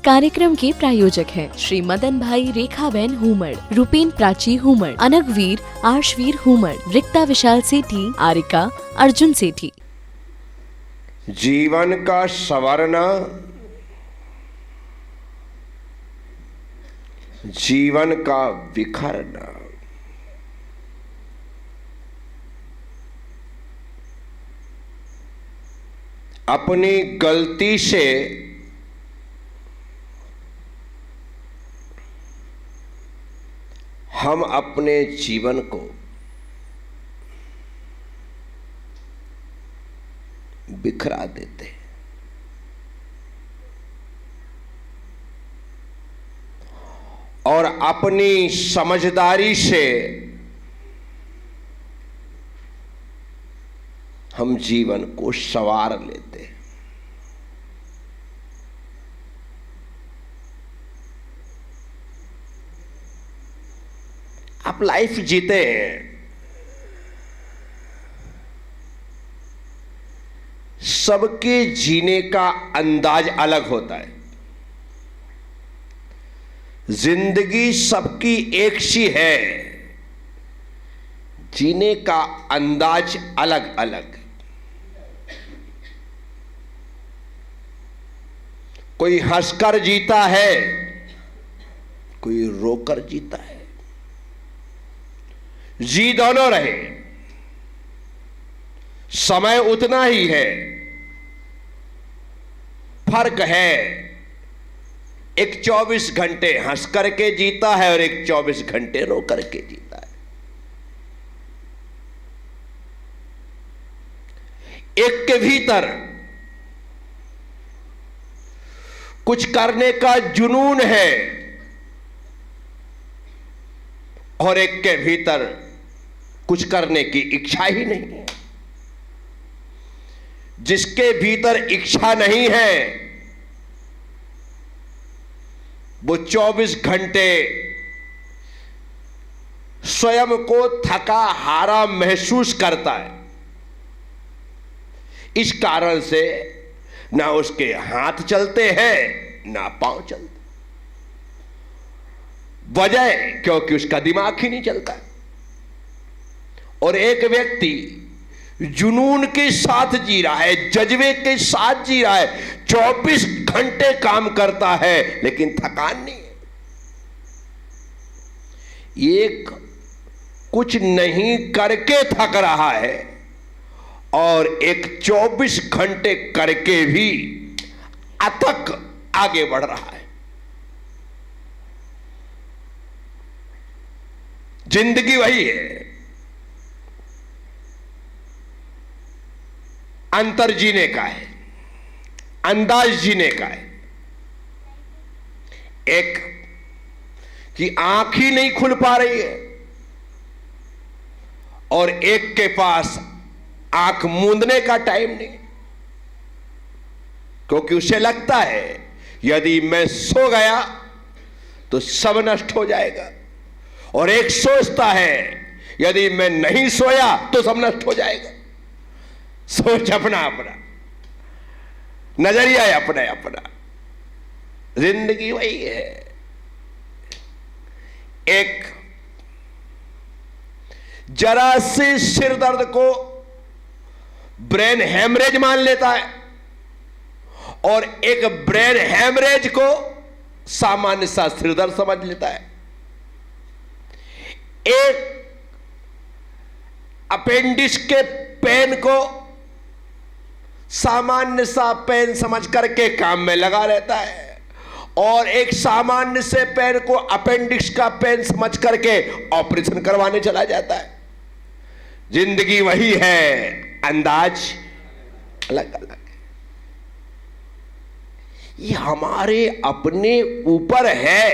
कार्यक्रम के प्रायोजक हैं श्री मदन भाई रेखाबेन हुमड़, रूपेन प्राची हुमड़, अनगवीर आर्शवीर हुमड़, रिक्ता विशाल सेठी, आरिका अर्जुन सेठी। जीवन का संवरना, जीवन का बिखरना। अपनी गलती से हम अपने जीवन को बिखरा देते हैं। और अपनी समझदारी से हम जीवन को संवार लेते हैं। आप लाइफ जीते हैं, सबके जीने का अंदाज अलग होता है। जिंदगी सबकी एक सी है, जीने का अंदाज अलग अलग। कोई हंसकर जीता है, कोई रोकर जीता है। जी दोनों रहे, समय उतना ही है। फर्क है, एक 24 घंटे हंस करके जीता है और एक 24 घंटे रो करके जीता है। एक के भीतर कुछ करने का जुनून है और एक के भीतर कुछ करने की इच्छा ही नहीं है। जिसके भीतर इच्छा नहीं है वो 24 घंटे स्वयं को थका हारा महसूस करता है। इस कारण से ना उसके हाथ चलते हैं ना पांव चलते। वजह क्योंकि उसका दिमाग ही नहीं चलता है। और एक व्यक्ति जुनून के साथ जी रहा है, जज्बे के साथ जी रहा है, 24 घंटे काम करता है लेकिन थकान नहीं है। एक कुछ नहीं करके थक रहा है और एक 24 घंटे करके भी अथक आगे बढ़ रहा है। जिंदगी वही है, अंतर जीने का है, अंदाज जीने का है। एक की आंख ही नहीं खुल पा रही है और एक के पास आंख मूंदने का टाइम नहीं, क्योंकि उसे लगता है यदि मैं सो गया तो सब नष्ट हो जाएगा। और एक सोचता है यदि मैं नहीं सोया तो सब नष्ट हो जाएगा। सोच अपना अपना, नजरिया अपना अपना। जिंदगी वही है। एक जरा से सिर दर्द को ब्रेन हेमरेज मान लेता है और एक ब्रेन हेमरेज को सामान्य सा सिर दर्द समझ लेता है। एक अपेंडिक्स के पेन को सामान्य सा पेन समझ करके काम में लगा रहता है और एक सामान्य से पेन को अपेंडिक्स का पेन समझ करके ऑपरेशन करवाने चला जाता है। जिंदगी वही है, अंदाज अलग अलग है। ये हमारे अपने ऊपर है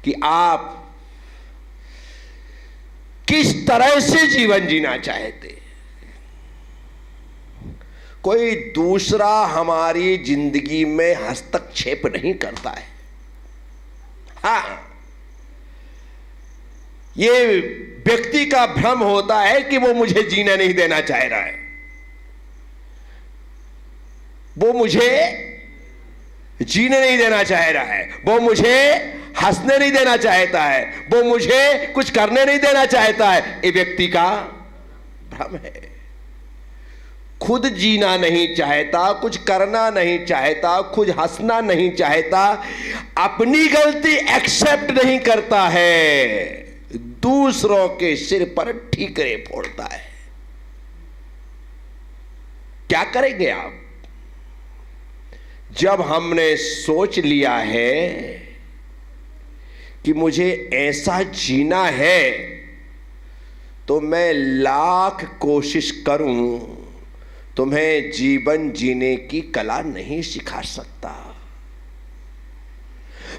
कि आप किस तरह से जीवन जीना चाहते। कोई दूसरा हमारी जिंदगी में हस्तक्षेप नहीं करता है। हाँ, ये व्यक्ति का भ्रम होता है कि वो मुझे जीने नहीं देना चाह रहा है, वो मुझे जीने नहीं देना चाह रहा है, वो मुझे हंसने नहीं देना चाहता है, वो मुझे कुछ करने नहीं देना चाहता है। ये व्यक्ति का भ्रम है। खुद जीना नहीं चाहता, कुछ करना नहीं चाहता, खुद हंसना नहीं चाहता, अपनी गलती एक्सेप्ट नहीं करता है, दूसरों के सिर पर ठीकरे फोड़ता है। क्या करेंगे आप? जब हमने सोच लिया है कि मुझे ऐसा जीना है, तो मैं लाख कोशिश करूं, तुम्हें जीवन जीने की कला नहीं सिखा सकता।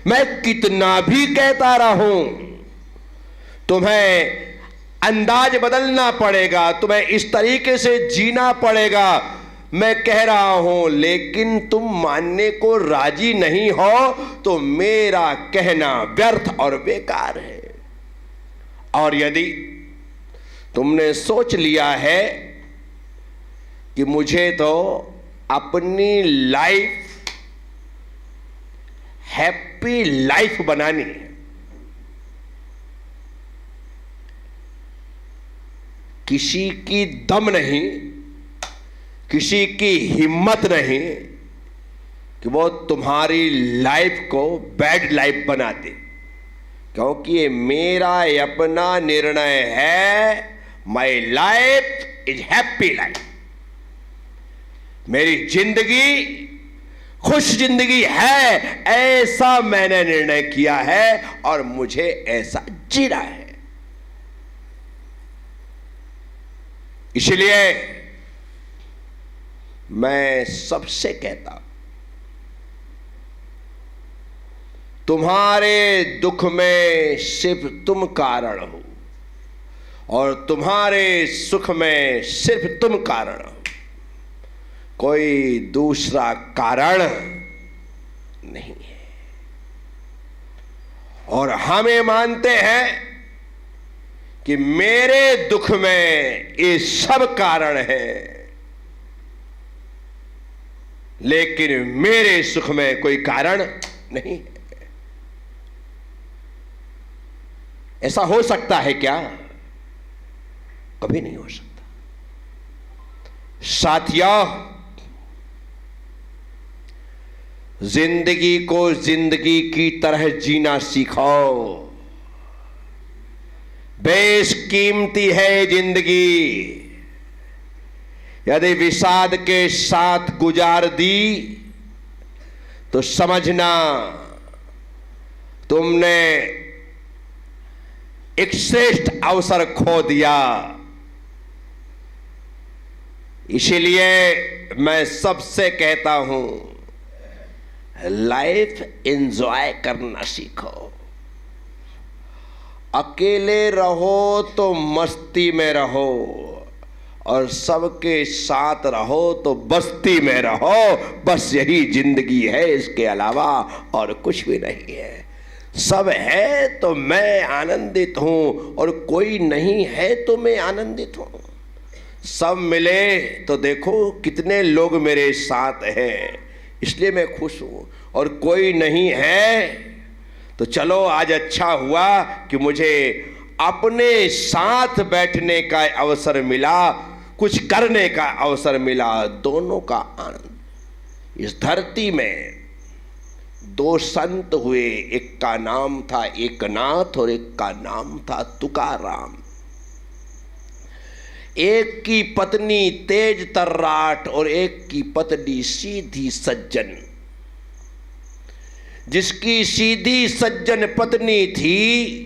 मैं कितना भी कहता रहूं, तुम्हें अंदाज बदलना पड़ेगा, तुम्हें इस तरीके से जीना पड़ेगा, मैं कह रहा हूं, लेकिन तुम मानने को राजी नहीं हो, तो मेरा कहना व्यर्थ और बेकार है। और यदि तुमने सोच लिया है कि मुझे तो अपनी लाइफ हैप्पी लाइफ बनानी है, किसी की दम नहीं, किसी की हिम्मत नहीं कि वो तुम्हारी लाइफ को बैड लाइफ बना दे, क्योंकि ये मेरा अपना निर्णय है। My life is happy life. मेरी जिंदगी खुश जिंदगी है, ऐसा मैंने निर्णय किया है और मुझे ऐसा जीना है। इसलिए मैं सबसे कहता हूं, तुम्हारे दुख में सिर्फ तुम कारण हो और तुम्हारे सुख में सिर्फ तुम कारण हो, कोई दूसरा कारण नहीं है। और हम ये मानते हैं कि मेरे दुख में ये सब कारण है, लेकिन मेरे सुख में कोई कारण नहीं है। ऐसा हो सकता है क्या? कभी नहीं हो सकता। साथियों, जिंदगी को जिंदगी की तरह जीना सीखो। बेशकीमती है जिंदगी। यदि विषाद के साथ गुजार दी तो समझना तुमने एक श्रेष्ठ अवसर खो दिया। इसीलिए मैं सबसे कहता हूं, लाइफ एंजॉय करना सीखो। अकेले रहो तो मस्ती में रहो और सबके साथ रहो तो बस्ती में रहो। बस यही जिंदगी है, इसके अलावा और कुछ भी नहीं है। सब है तो मैं आनंदित हूं और कोई नहीं है तो मैं आनंदित हूं। सब मिले तो देखो कितने लोग मेरे साथ हैं, इसलिए मैं खुश हूं। और कोई नहीं है तो चलो आज अच्छा हुआ कि मुझे अपने साथ बैठने का अवसर मिला, कुछ करने का अवसर मिला। दोनों का आनंद। इस धरती में दो संत हुए, एक का नाम था एकनाथ और एक का नाम था तुकाराम। एक की पत्नी तेज तर्राट और एक की पत्नी सीधी सज्जन। जिसकी सीधी सज्जन पत्नी थी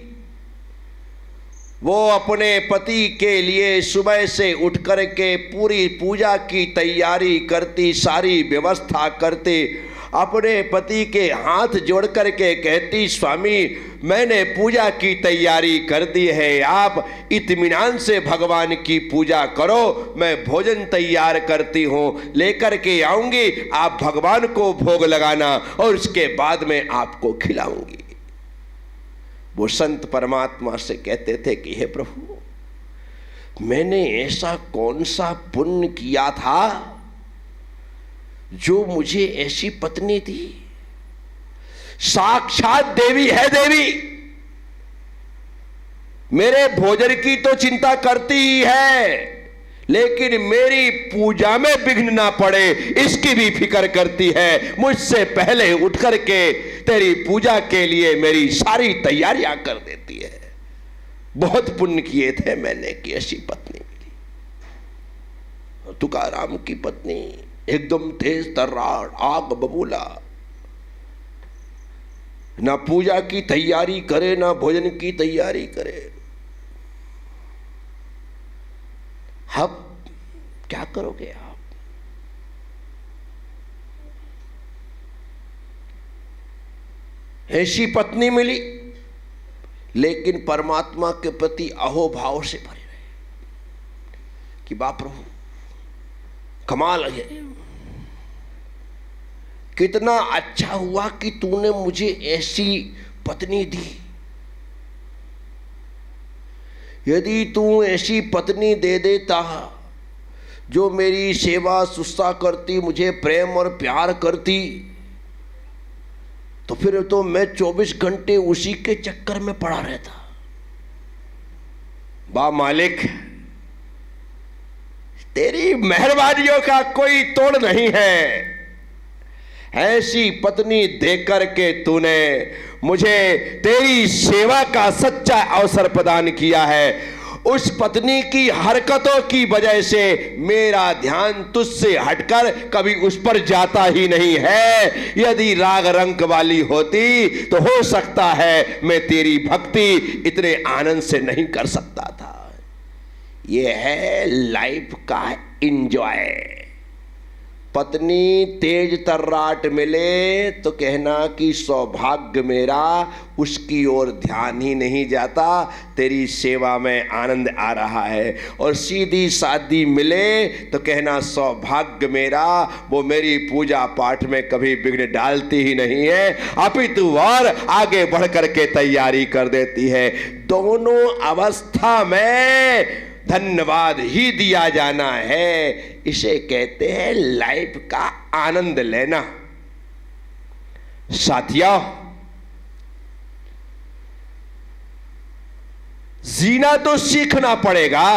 वो अपने पति के लिए सुबह से उठ कर के पूरी पूजा की तैयारी करती, सारी व्यवस्था करती, अपने पति के हाथ जोड़ कर के कहती, स्वामी मैंने पूजा की तैयारी कर दी है, आप इत्मीनान से भगवान की पूजा करो, मैं भोजन तैयार करती हूँ, लेकर के आऊँगी, आप भगवान को भोग लगाना और उसके बाद में आपको खिलाऊंगी। वो संत परमात्मा से कहते थे कि हे प्रभु, मैंने ऐसा कौन सा पुण्य किया था जो मुझे ऐसी पत्नी दी। साक्षात देवी है देवी, मेरे भोजन की तो चिंता करती ही है, लेकिन मेरी पूजा में विघ्न ना पड़े इसकी भी फिक्र करती है। मुझसे पहले उठ करके तेरी पूजा के लिए मेरी सारी तैयारियां कर देती है। बहुत पुण्य किए थे मैंने कि ऐसी पत्नी मिली। तुकाराम की पत्नी एकदम तेज तर्रार, आग बबूला, ना पूजा की तैयारी करे ना भोजन की तैयारी करे। अब क्या करोगे आप? ऐसी पत्नी मिली, लेकिन परमात्मा के प्रति अहोभाव से भरे रहे कि बाप प्रभु कमाल है, कितना अच्छा हुआ कि तूने मुझे ऐसी पत्नी दी। यदि तू ऐसी पत्नी दे देता जो मेरी सेवा शुश्रूषा करती, मुझे प्रेम और प्यार करती, तो फिर तो मैं 24 घंटे उसी के चक्कर में पड़ा रहता। बा मालिक, तेरी मेहरबानियों का कोई तोड़ नहीं है। ऐसी पत्नी देकर के तूने मुझे तेरी सेवा का सच्चा अवसर प्रदान किया है। उस पत्नी की हरकतों की वजह से मेरा ध्यान तुझसे हटकर कभी उस पर जाता ही नहीं है। यदि राग रंग वाली होती तो हो सकता है मैं तेरी भक्ति इतने आनंद से नहीं कर सकता था। यह है लाइफ का एंजॉय। पत्नी तेज तर्राट मिले तो कहना कि सौभाग्य मेरा, उसकी ओर ध्यान ही नहीं जाता, तेरी सेवा में आनंद आ रहा है। और सीधी सादी मिले तो कहना सौभाग्य मेरा, वो मेरी पूजा पाठ में कभी विघ्न डालती ही नहीं है, अपितु और आगे बढ़ करके तैयारी कर देती है। दोनों अवस्था में धन्यवाद ही दिया जाना है। इसे कहते हैं लाइफ का आनंद लेना। साथियों, जीना तो सीखना पड़ेगा,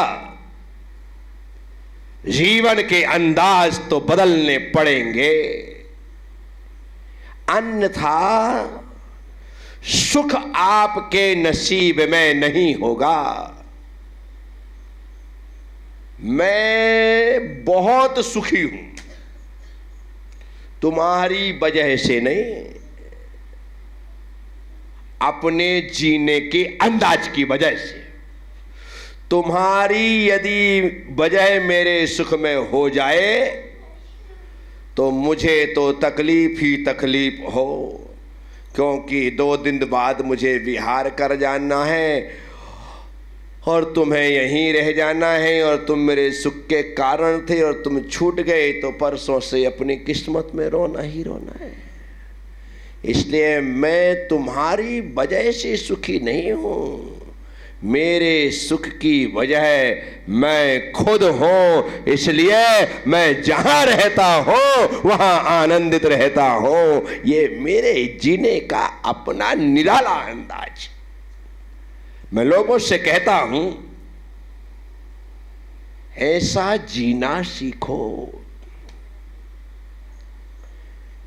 जीवन के अंदाज तो बदलने पड़ेंगे, अन्यथा सुख आपके नसीब में नहीं होगा। मैं बहुत सुखी हूं, तुम्हारी वजह से नहीं, अपने जीने के अंदाज की वजह से। तुम्हारी यदि वजह मेरे सुख में हो जाए तो मुझे तो तकलीफ ही तकलीफ हो, क्योंकि 2 दिन बाद मुझे विहार कर जाना है और तुम्हें यहीं रह जाना है। और तुम मेरे सुख के कारण थे और तुम छूट गए तो परसों से अपनी किस्मत में रोना ही रोना है। इसलिए मैं तुम्हारी वजह से सुखी नहीं हूं, मेरे सुख की वजह मैं खुद हूं। इसलिए मैं जहां रहता हूं वहां आनंदित रहता हूं। ये मेरे जीने का अपना निराला अंदाज। मैं लोगों से कहता हूं ऐसा जीना सीखो।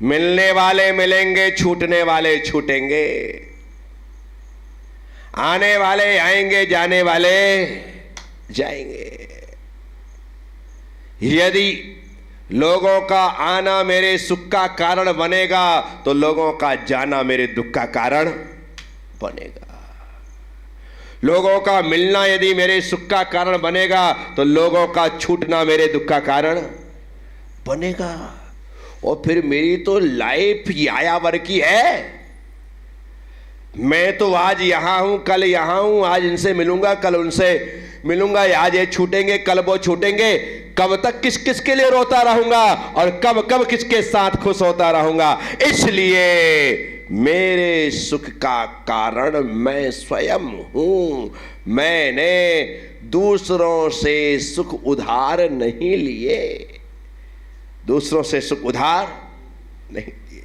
मिलने वाले मिलेंगे, छूटने वाले छूटेंगे, आने वाले आएंगे, जाने वाले जाएंगे। यदि लोगों का आना मेरे सुख का कारण बनेगा तो लोगों का जाना मेरे दुख का कारण बनेगा। लोगों का मिलना यदि मेरे सुख का कारण बनेगा तो लोगों का छूटना मेरे दुख का कारण बनेगा। और फिर मेरी तो लाइफ यायावर की है। मैं तो आज यहां हूं, कल यहां हूं, आज इनसे मिलूंगा, कल उनसे मिलूंगा, आज ये छूटेंगे, कल वो छूटेंगे। कब तक किस किस के लिए रोता रहूंगा और कब कब किसके साथ खुश होता रहूंगा। इसलिए मेरे सुख का कारण मैं स्वयं हूं। मैंने दूसरों से सुख उधार नहीं लिए, दूसरों से सुख उधार नहीं लिए।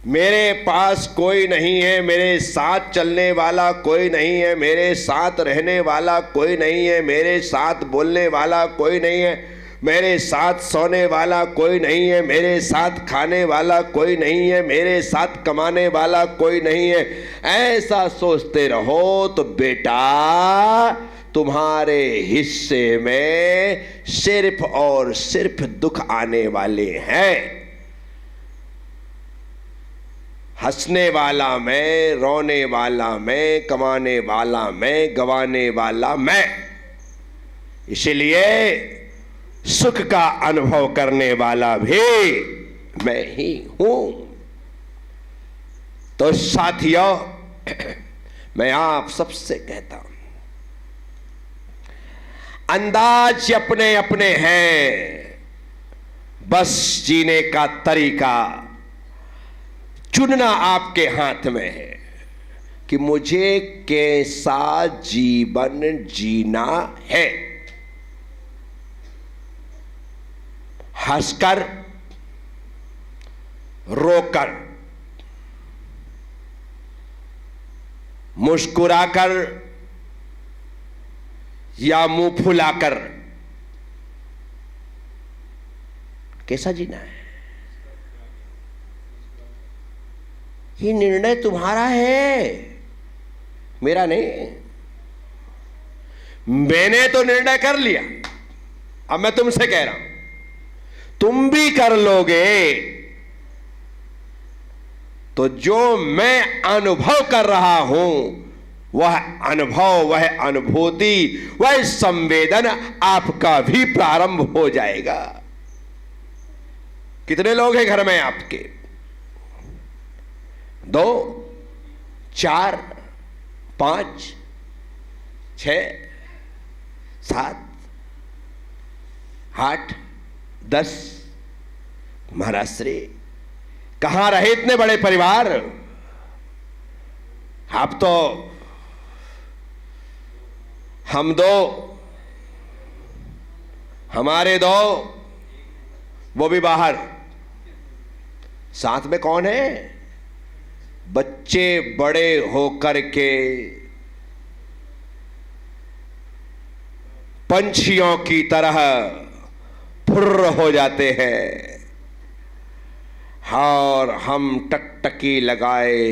मेरे पास कोई नहीं है, मेरे साथ चलने वाला कोई नहीं है, मेरे साथ रहने वाला कोई नहीं है, मेरे साथ बोलने वाला कोई नहीं है, मेरे साथ सोने वाला कोई नहीं है, मेरे साथ खाने वाला कोई नहीं है, मेरे साथ कमाने वाला कोई नहीं है। ऐसा सोचते रहो तो बेटा तुम्हारे हिस्से में सिर्फ और सिर्फ दुख आने वाले हैं। हंसने वाला मैं, रोने वाला मैं, कमाने वाला मैं, गंवाने वाला मैं। इसलिए सुख का अनुभव करने वाला भी मैं ही हूं। तो साथियों, मैं आप सबसे कहता हूं, अंदाज अपने अपने हैं, बस जीने का तरीका चुनना आपके हाथ में है कि मुझे कैसा जीवन जीना है। हंसकर, रोकर, मुस्कुराकर या मुंह फुलाकर, कैसा जीना है, ये निर्णय तुम्हारा है, मेरा नहीं। मैंने तो निर्णय कर लिया, अब मैं तुमसे कह रहा हूं, तुम भी कर लोगे तो जो मैं अनुभव कर रहा हूं वह अनुभव, वह अनुभूति, वह संवेदन आपका भी प्रारंभ हो जाएगा। कितने लोग हैं घर में आपके? 2, 4, 5, 6, 7, 8, 10। महाराज श्री कहां रहे इतने बड़े परिवार? आप तो हम 2, हमारे 2, वो भी बाहर। साथ में कौन है? बच्चे बड़े होकर के पंछियों की तरह फुर्र हो जाते हैं और हम टकटकी लगाए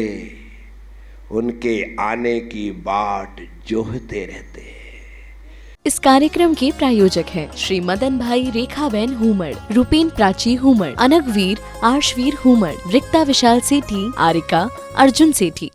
उनके आने की बाट जोहते रहते हैं। इस कार्यक्रम के प्रायोजक हैं श्री मदन भाई रेखाबेन हुमड़, रूपेन प्राची हुमड़, अनगवीर आर्शवीर हुमड़, रिक्ता विशाल सेठी, आरिका अर्जुन सेठी।